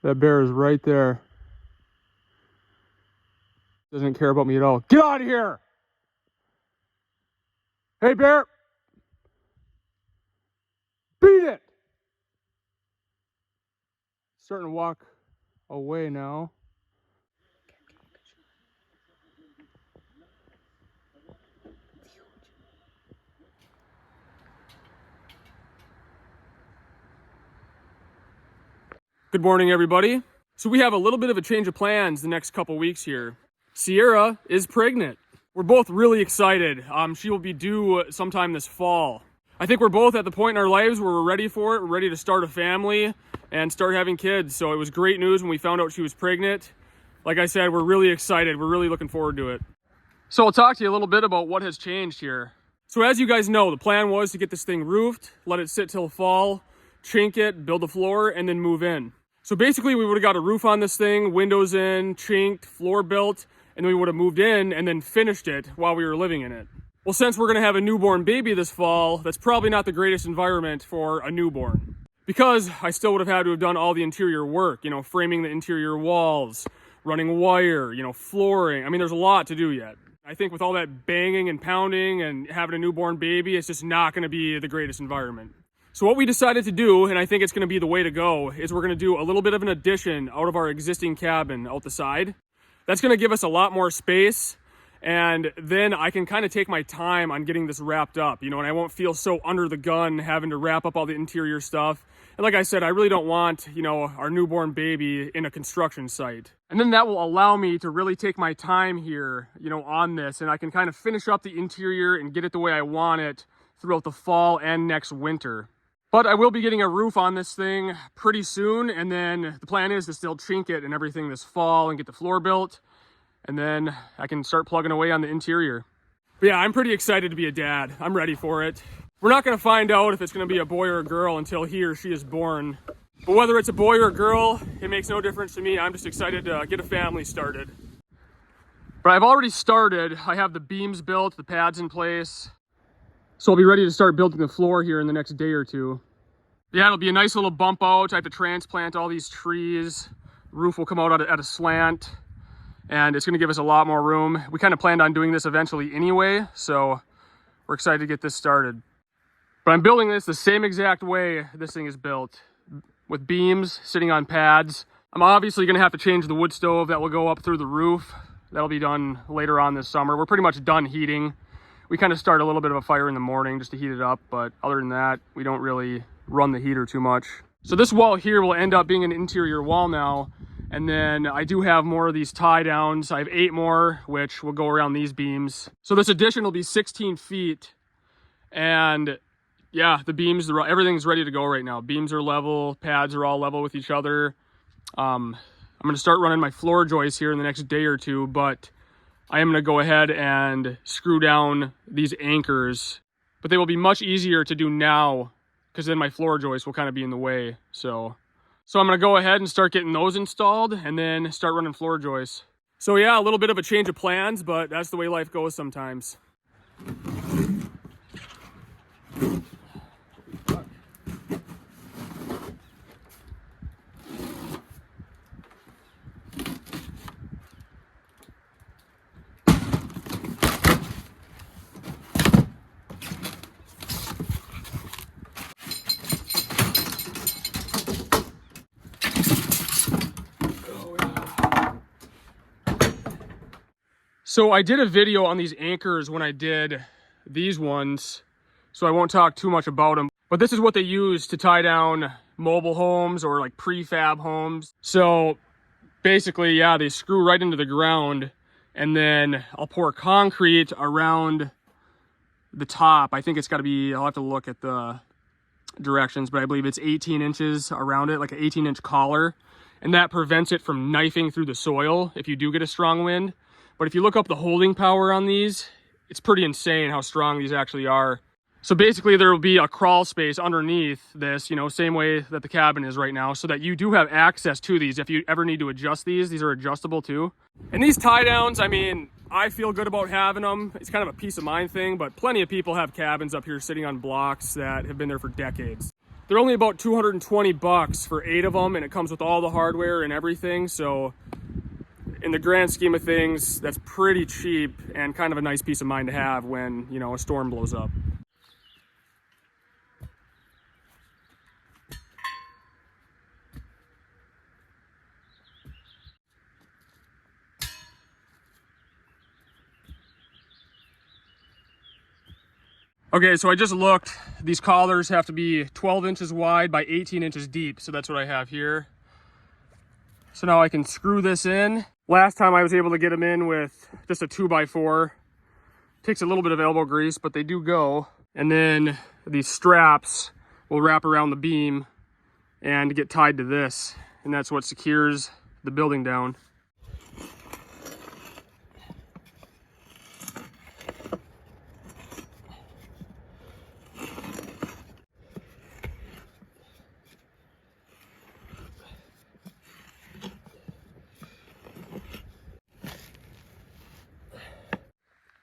That bear is right there. Doesn't care about me at all. Get out of here! Hey, bear! Beat it! Starting to walk away now. Good morning, everybody. So we have a little bit of a change of plans the next couple weeks here. Cierra is pregnant. We're both really excited. She will be due sometime this fall. I think we're both at the point in our lives where we're ready for it. We're ready to start a family and start having kids. So it was great news when we found out she was pregnant. Like I said, we're really excited. We're really looking forward to it. So I'll talk to you a little bit about what has changed here. So as you guys know, the plan was to get this thing roofed, let it sit till fall, chink it, build the floor, and then move in. So basically we would have got a roof on this thing, windows in, chinked, floor built, and then we would have moved in and then finished it while we were living in it. Well, since we're gonna have a newborn baby this fall, that's probably not the greatest environment for a newborn. Because I still would have had to have done all the interior work, you know, framing the interior walls, running wire, you know, flooring. I mean, there's a lot to do yet. I think with all that banging and pounding and having a newborn baby, it's just not gonna be the greatest environment. So what we decided to do, and I think it's gonna be the way to go, is we're gonna do a little bit of an addition out of our existing cabin out the side. That's gonna give us a lot more space, and then I can kind of take my time on getting this wrapped up, you know, and I won't feel so under the gun having to wrap up all the interior stuff. And like I said, I really don't want, you know, our newborn baby in a construction site. And then that will allow me to really take my time here, you know, on this, and I can kind of finish up the interior and get it the way I want it throughout the fall and next winter. But I will be getting a roof on this thing pretty soon, and then the plan is to still chink it and everything this fall and get the floor built, and then I can start plugging away on the interior. But yeah, I'm pretty excited to be a dad. I'm ready for it. We're not gonna find out if it's gonna be a boy or a girl until he or she is born. But whether it's a boy or a girl, it makes no difference to me. I'm just excited to get a family started. But I've already started. I have the beams built, the pads in place. So I'll be ready to start building the floor here in the next day or two. Yeah, it'll be a nice little bump out. I have to transplant all these trees. The roof will come out at a slant, and it's gonna give us a lot more room. We kind of planned on doing this eventually anyway, so we're excited to get this started. But I'm building this the same exact way this thing is built, with beams sitting on pads. I'm obviously gonna have to change the wood stove that will go up through the roof. That'll be done later on this summer. We're pretty much done heating. We kind of start a little bit of a fire in the morning just to heat it up, but other than that, we don't really run the heater too much. So this wall here will end up being an interior wall now, and then I do have more of these tie downs. I have 8 more, which will go around these beams. So this addition will be 16 feet, and yeah, the beams, everything's ready to go right now. Beams are level, pads are all level with each other. I'm gonna start running my floor joists here in the next day or two, but I am gonna go ahead and screw down these anchors, but they will be much easier to do now because then my floor joists will kind of be in the way. So I'm gonna go ahead and start getting those installed and then start running floor joists. So yeah, a little bit of a change of plans, but that's the way life goes sometimes. So I did a video on these anchors when I did these ones, so I won't talk too much about them. But this is what they use to tie down mobile homes or like prefab homes. So basically, yeah, they screw right into the ground, and then I'll pour concrete around the top. I think it's got to be, I'll have to look at the directions, but I believe it's 18 inches around it, like an 18-inch collar. And that prevents it from knifing through the soil if you do get a strong wind. But if you look up the holding power on these, it's pretty insane how strong these actually are. So basically there will be a crawl space underneath this, you know, same way that the cabin is right now, so that you do have access to these. If you ever need to adjust these are adjustable too. And these tie downs, I mean, I feel good about having them. It's kind of a peace of mind thing, but plenty of people have cabins up here sitting on blocks that have been there for decades. They're only about 220 bucks for 8 of them, and it comes with all the hardware and everything. So in the grand scheme of things, that's pretty cheap and kind of a nice peace of mind to have when, you know, a storm blows up. Okay, so I just looked. These collars have to be 12 inches wide by 18 inches deep. So that's what I have here. So now I can screw this in. Last time I was able to get them in with just a 2x4. Takes a little bit of elbow grease, but they do go. And then these straps will wrap around the beam and get tied to this. And that's what secures the building down.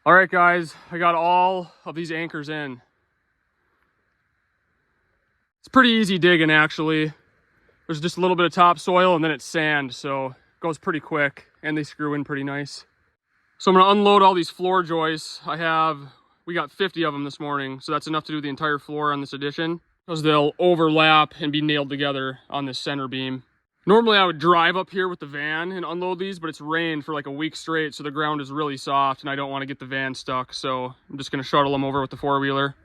All right, guys, I got all of these anchors in. It's pretty easy digging, actually. There's just a little bit of topsoil and then it's sand, so it goes pretty quick and they screw in pretty nice. So I'm gonna unload all these floor joists. We got 50 of them this morning, so that's enough to do the entire floor on this addition, because they'll overlap and be nailed together on this center beam. Normally I would drive up here with the van and unload these, but it's rained for like a week straight, so the ground is really soft and I don't want to get the van stuck, so I'm just going to shuttle them over with the four-wheeler.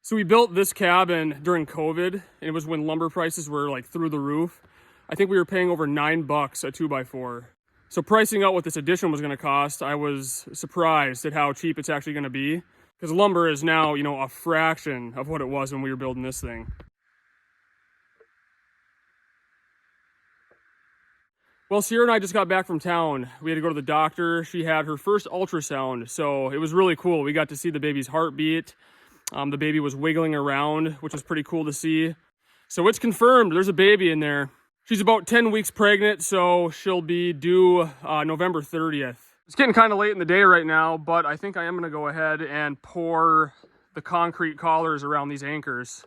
So we built this cabin during COVID, and it was when lumber prices were like through the roof. I think we were paying over $9 a 2x4. So pricing out what this addition was going to cost, I was surprised at how cheap it's actually going to be, because lumber is now, you know, a fraction of what it was when we were building this thing. Well, Cierra and I just got back from town. We had to go to the doctor. She had her first ultrasound, so it was really cool. We got to see the baby's heartbeat. The baby was wiggling around, which was pretty cool to see. So it's confirmed, there's a baby in there. She's about 10 weeks pregnant, so she'll be due November 30th. It's getting kind of late in the day right now, but I think I am gonna go ahead and pour the concrete collars around these anchors.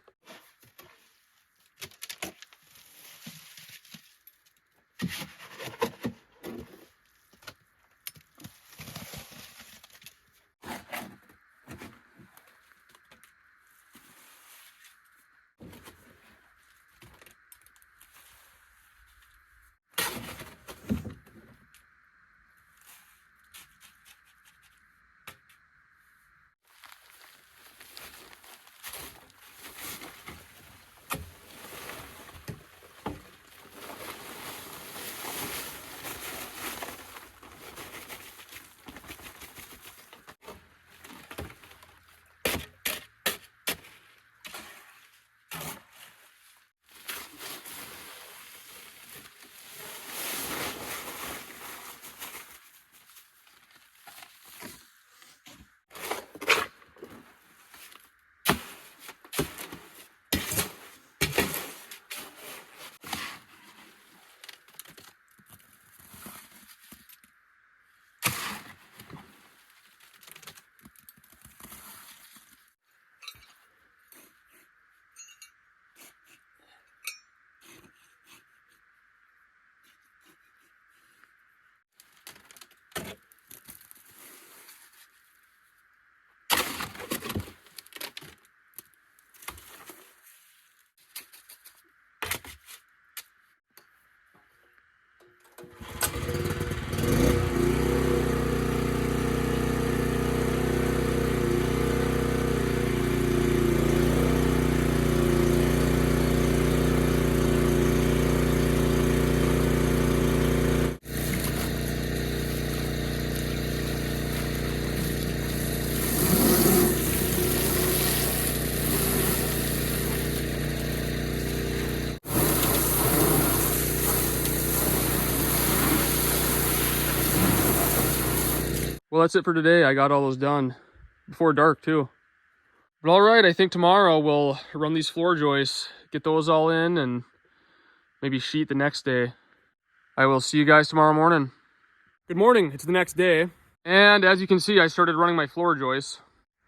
Well, that's it for today. I got all those done before dark too. But all right, I think tomorrow we'll run these floor joists, get those all in, and maybe sheet the next day. I will see you guys tomorrow morning. Good morning, it's the next day. And as you can see, I started running my floor joists.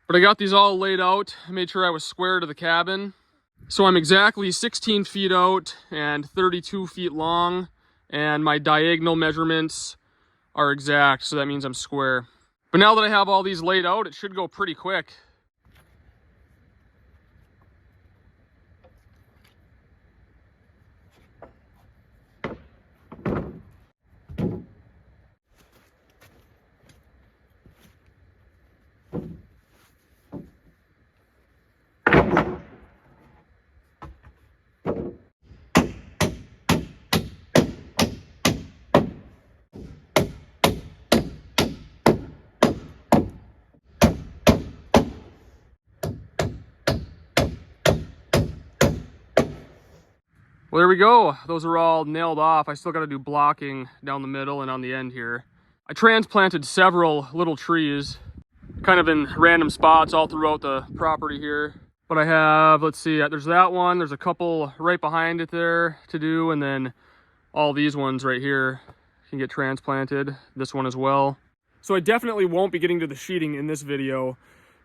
But I got these all laid out. I made sure I was square to the cabin. So I'm exactly 16 feet out and 32 feet long. And my diagonal measurements are exact, so that means I'm square. But now that I have all these laid out, it should go pretty quick. Well, there we go. Those are all nailed off. I still got to do blocking down the middle and on the end here. I transplanted several little trees, kind of in random spots all throughout the property here. But I have, let's see, there's that one. There's a couple right behind it there to do. And then all these ones right here can get transplanted. This one as well. So I definitely won't be getting to the sheeting in this video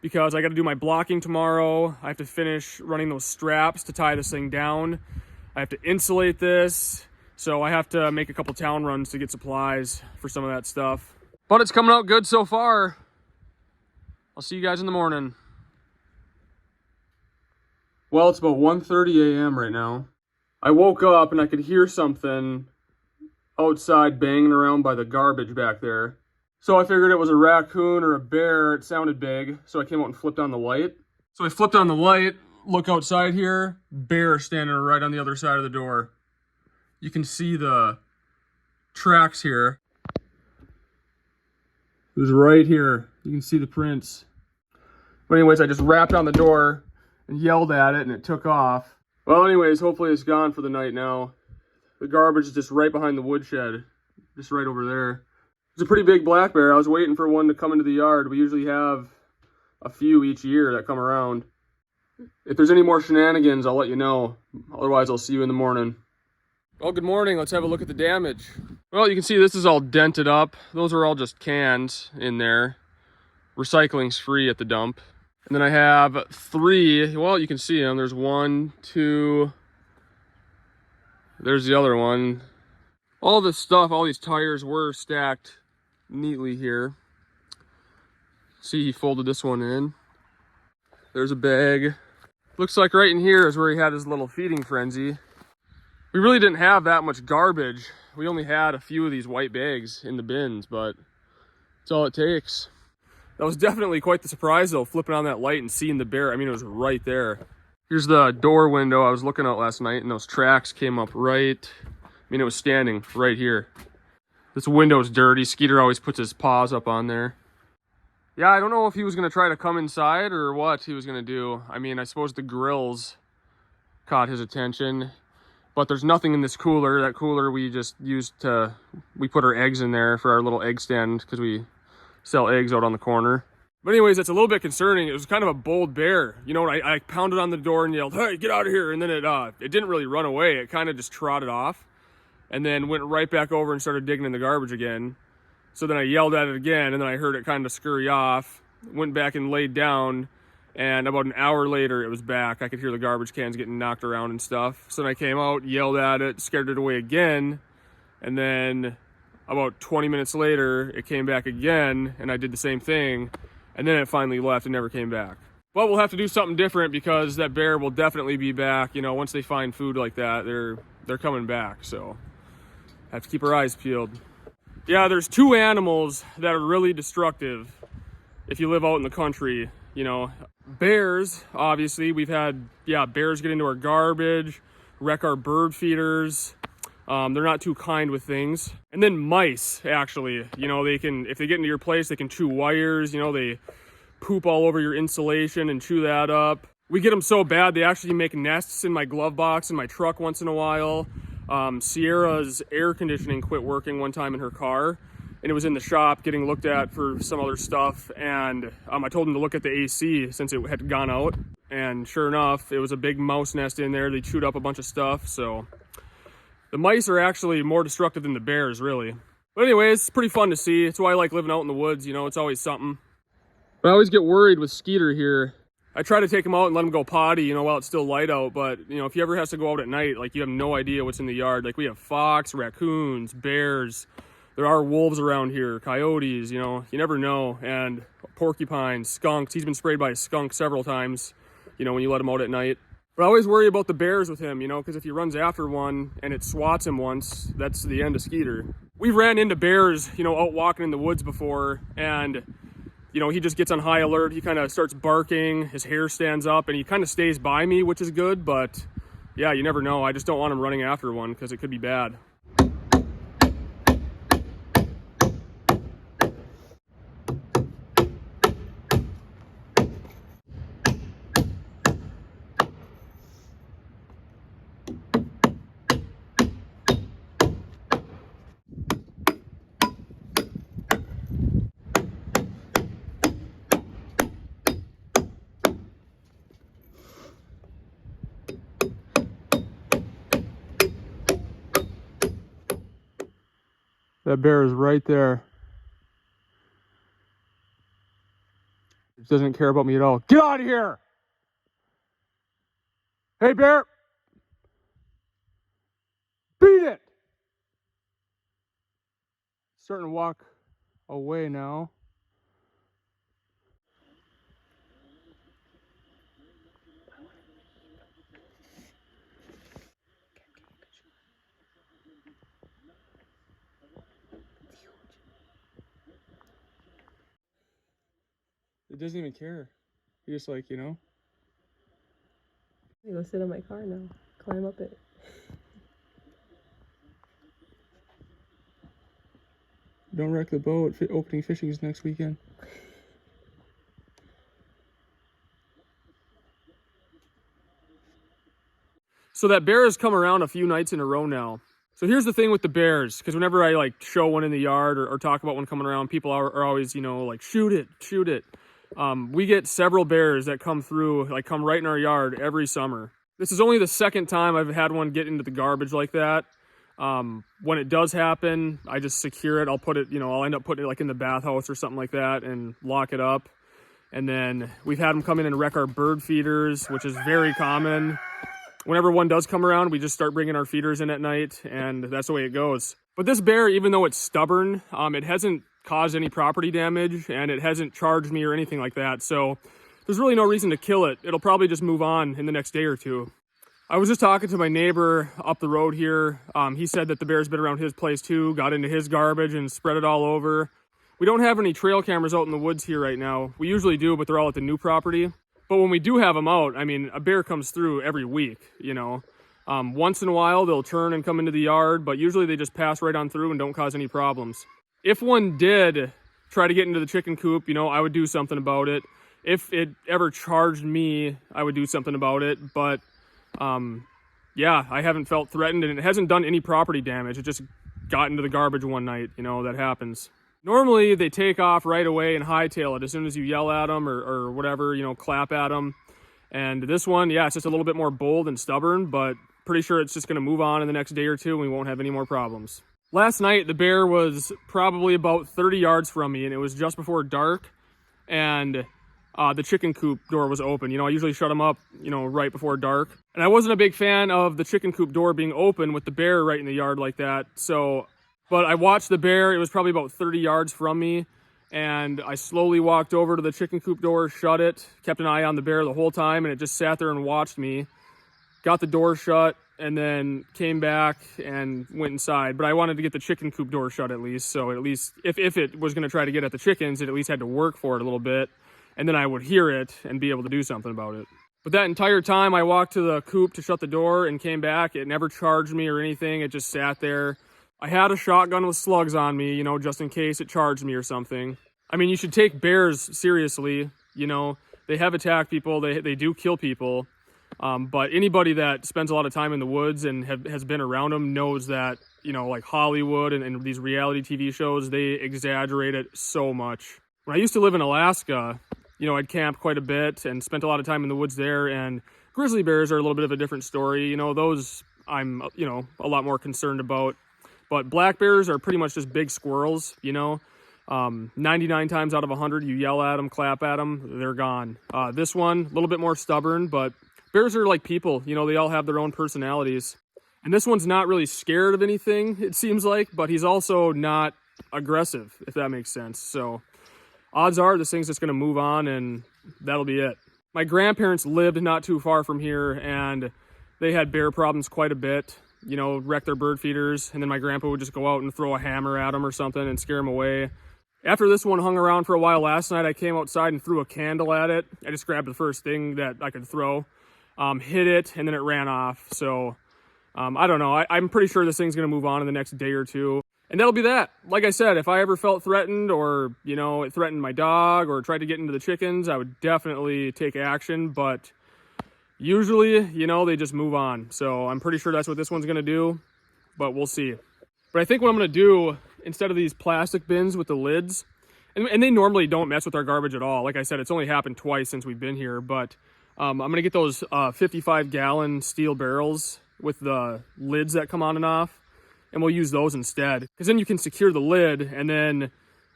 because I got to do my blocking tomorrow. I have to finish running those straps to tie this thing down. I have to insulate this, so I have to make a couple town runs to get supplies for some of that stuff. But it's coming out good so far. I'll see you guys in the morning. Well, it's about 1:30 a.m. right now. I woke up and I could hear something outside banging around by the garbage back there. So I figured it was a raccoon or a bear. It sounded big, so I came out and flipped on the light. So I flipped on the light. Look outside here, bear standing right on the other side of the door. You can see the tracks here. It was right here. You can see the prints. But anyways, I just rapped on the door and yelled at it and it took off. Well, anyways, hopefully it's gone for the night now. The garbage is just right behind the woodshed, just right over there. It's a pretty big black bear. I was waiting for one to come into the yard. We usually have a few each year that come around. If there's any more shenanigans, I'll let you know. Otherwise, I'll see you in the morning. Well, good morning. Let's have a look at the damage. Well, you can see this is all dented up. Those are all just cans in there. Recycling's free at the dump. And then I have 3. Well, you can see them. There's 1, 2. There's the other one. All this stuff, all these tires were stacked neatly here. See, he folded this one in. There's a bag. Looks like right in here is where he had his little feeding frenzy. We really didn't have that much garbage. We only had a few of these white bags in the bins, but that's all it takes. That was definitely quite the surprise though, flipping on that light and seeing the bear. I mean, it was right there. Here's the door window I was looking out last night, and those tracks came up right. I mean, it was standing right here. This window's dirty. Skeeter always puts his paws up on there. Yeah, I don't know if he was going to try to come inside or what he was going to do. I mean, I suppose the grills caught his attention, but there's nothing in this cooler. That cooler we just used to, we put our eggs in there for our little egg stand because we sell eggs out on the corner. But anyways, it's a little bit concerning. It was kind of a bold bear. You know, I pounded on the door and yelled, "Hey, get out of here." And then it didn't really run away. It kind of just trotted off and then went right back over and started digging in the garbage again. So then I yelled at it again, and then I heard it kind of scurry off, went back and laid down, and about an hour later, it was back. I could hear the garbage cans getting knocked around and stuff. So then I came out, yelled at it, scared it away again, and then about 20 minutes later, it came back again, and I did the same thing, and then it finally left and never came back. But we'll have to do something different because that bear will definitely be back. You know, once they find food like that, they're coming back, so have to keep our eyes peeled. Yeah, there's 2 animals that are really destructive if you live out in the country. You know, bears, obviously. We've had, bears get into our garbage, wreck our bird feeders. They're not too kind with things. And then mice, actually. You know, they can, if they get into your place, they can chew wires. You know, they poop all over your insulation and chew that up. We get them so bad, they actually make nests in my glove box in my truck once in a while. Sierra's air conditioning quit working one time in her car, and it was in the shop getting looked at for some other stuff. And I told him to look at the AC since it had gone out. And sure enough, it was a big mouse nest in there. They chewed up a bunch of stuff. So the mice are actually more destructive than the bears, really. But anyways, it's pretty fun to see. It's why I like living out in the woods. You know, it's always something. But I always get worried with Skeeter here. I try to take him out and let him go potty, you know, while it's still light out. But, you know, if he ever has to go out at night, like, you have no idea what's in the yard. Like, we have fox, raccoons, bears. There are wolves around here, coyotes, you know, you never know. And porcupines, skunks. He's been sprayed by a skunk several times, you know, when you let him out at night. But I always worry about the bears with him, you know, because if he runs after one and it swats him once, that's the end of Skeeter. We've ran into bears, you know, out walking in the woods before, and, you know, he just gets on high alert. He kind of starts barking, his hair stands up, and he kind of stays by me, which is good. But yeah, you never know. I just don't want him running after one because it could be bad. That bear is right there. He doesn't care about me at all. Get out of here! Hey, bear! Beat it! Starting to walk away now. It doesn't even care. He just, like, you know. I'm gonna go sit in my car now. Climb up it. Don't wreck the boat. Opening fishing is next weekend. So that bear has come around a few nights in a row now. So here's the thing with the bears, because whenever I like show one in the yard or talk about one coming around, people are always, you know, like, shoot it, shoot it. We get several bears that come through, like, come right in our yard every summer. This is only the second time I've had one get into the garbage like that. When it does happen, I just secure it. I'll put it, you know, I'll end up putting it like in the bathhouse or something like that and lock it up. And then we've had them come in and wreck our bird feeders, which is very common. Whenever one does come around, we just start bringing our feeders in at night, and that's the way it goes. But this bear, even though it's stubborn, it hasn't caused any property damage, and it hasn't charged me or anything like that. So there's really no reason to kill it. It'll probably just move on in the next day or two. I was just talking to my neighbor up the road here. He said that the bear's been around his place too, got into his garbage and spread it all over. We don't have any trail cameras out in the woods here right now. We usually do, but they're all at the new property. But when we do have them out, I mean, a bear comes through every week, you know. Once in a while, they'll turn and come into the yard, but usually they just pass right on through and don't cause any problems. If one did try to get into the chicken coop, you know, I would do something about it. If it ever charged me, I would do something about it. But, yeah, I haven't felt threatened, and it hasn't done any property damage. It just got into the garbage one night, you know, that happens. Normally, they take off right away and hightail it as soon as you yell at them or whatever, you know, clap at them. And this one, yeah, it's just a little bit more bold and stubborn, but pretty sure it's just going to move on in the next day or two and we won't have any more problems. Last night, the bear was probably about 30 yards from me, and it was just before dark, and the chicken coop door was open. You know, I usually shut them up, you know, right before dark. And I wasn't a big fan of the chicken coop door being open with the bear right in the yard like that, so... But I watched the bear. It was probably about 30 yards from me, and I slowly walked over to the chicken coop door, shut it, kept an eye on the bear the whole time, and it just sat there and watched me. Got the door shut, and then came back and went inside. But I wanted to get the chicken coop door shut at least, so at least if it was going to try to get at the chickens, it at least had to work for it a little bit, and then I would hear it and be able to do something about it. But that entire time, I walked to the coop to shut the door and came back. It never charged me or anything. It just sat there. I had a shotgun with slugs on me, you know, just in case it charged me or something. I mean, you should take bears seriously, you know. They have attacked people. They do kill people. But anybody that spends a lot of time in the woods and has been around them knows that, you know, like Hollywood and these reality TV shows, they exaggerate it so much. When I used to live in Alaska, you know, I'd camp quite a bit and spent a lot of time in the woods there, and grizzly bears are a little bit of a different story. You know, those I'm, you know, a lot more concerned about. But black bears are pretty much just big squirrels, you know. 99 times out of 100, you yell at them, clap at them, they're gone. This one, a little bit more stubborn, but bears are like people, you know, they all have their own personalities. And this one's not really scared of anything, it seems like, but he's also not aggressive, if that makes sense. So odds are this thing's just going to move on and that'll be it. My grandparents lived not too far from here, and they had bear problems quite a bit. You know, wreck their bird feeders, and then my grandpa would just go out and throw a hammer at them or something and scare them away. After this one hung around for a while last night, I came outside and threw a candle at it. I just grabbed the first thing that I could throw, hit it, and then it ran off. So I don't know. I'm pretty sure this thing's going to move on in the next day or two. And that'll be that. Like I said, if I ever felt threatened, or, you know, it threatened my dog or tried to get into the chickens, I would definitely take action. But usually, you know, they just move on. So I'm pretty sure that's what this one's going to do, but we'll see. But I think what I'm going to do, instead of these plastic bins with the lids, and they normally don't mess with our garbage at all. Like I said, it's only happened twice since we've been here, but I'm going to get those 55-gallon steel barrels with the lids that come on and off, and we'll use those instead. Because then you can secure the lid, and then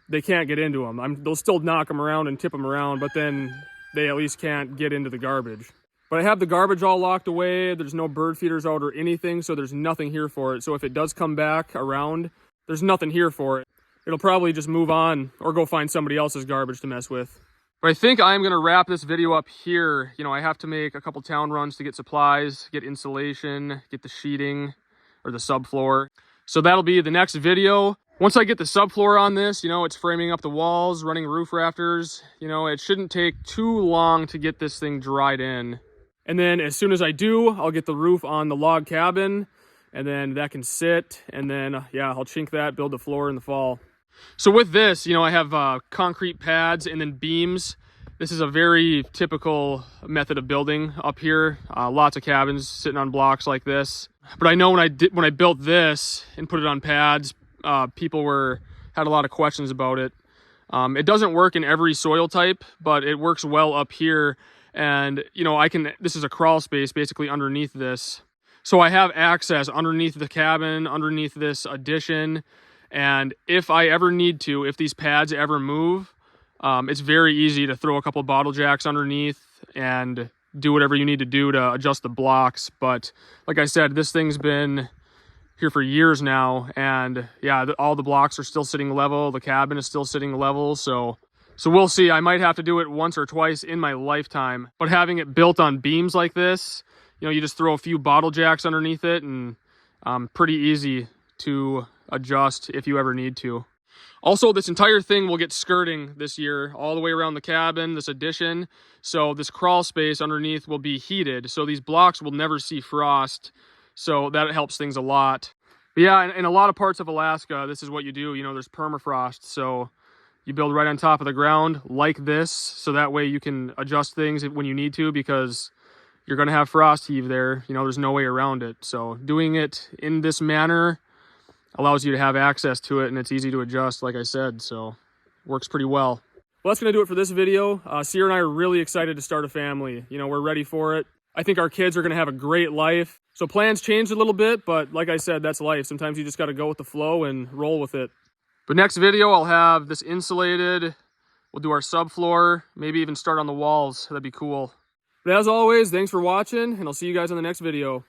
they can't get into them. They'll still knock them around and tip them around, but then they at least can't get into the garbage. But I have the garbage all locked away. There's no bird feeders out or anything, so there's nothing here for it. So if it does come back around, there's nothing here for it. It'll probably just move on or go find somebody else's garbage to mess with. But I think I'm going to wrap this video up here. You know, I have to make a couple town runs to get supplies, get insulation, get the sheeting or the subfloor. So that'll be the next video. Once I get the subfloor on this, you know, it's framing up the walls, running roof rafters. You know, it shouldn't take too long to get this thing dried in. And then as soon as I do, I'll get the roof on the log cabin, and then that can sit, and then, yeah, I'll chink that, build the floor in the fall. So with this, you know, I have concrete pads and then beams. This is a very typical method of building up here. Lots of cabins sitting on blocks like this. But I know when I built this and put it on pads, people had a lot of questions about it. It doesn't work in every soil type, but it works well up here. And, you know, this is a crawl space basically underneath this. So I have access underneath the cabin, underneath this addition. And if I ever need to, if these pads ever move, it's very easy to throw a couple bottle jacks underneath and do whatever you need to do to adjust the blocks. But like I said, this thing's been here for years now. And yeah, all the blocks are still sitting level. The cabin is still sitting level. So we'll see. I might have to do it once or twice in my lifetime. But having it built on beams like this, you know, you just throw a few bottle jacks underneath it, and pretty easy to adjust if you ever need to. Also, this entire thing will get skirting this year all the way around the cabin, this addition. So this crawl space underneath will be heated. So these blocks will never see frost. So that helps things a lot. But yeah, in a lot of parts of Alaska, this is what you do. You know, there's permafrost. So you build right on top of the ground like this, so that way you can adjust things when you need to, because you're going to have frost heave there. You know, there's no way around it. So doing it in this manner allows you to have access to it, and it's easy to adjust, like I said. So it works pretty well. Well, that's going to do it for this video. Cierra and I are really excited to start a family. You know, we're ready for it. I think our kids are going to have a great life. So plans changed a little bit, but like I said, that's life. Sometimes you just got to go with the flow and roll with it. But next video, I'll have this insulated. We'll do our subfloor, maybe even start on the walls. That'd be cool. But as always, thanks for watching, and I'll see you guys on the next video.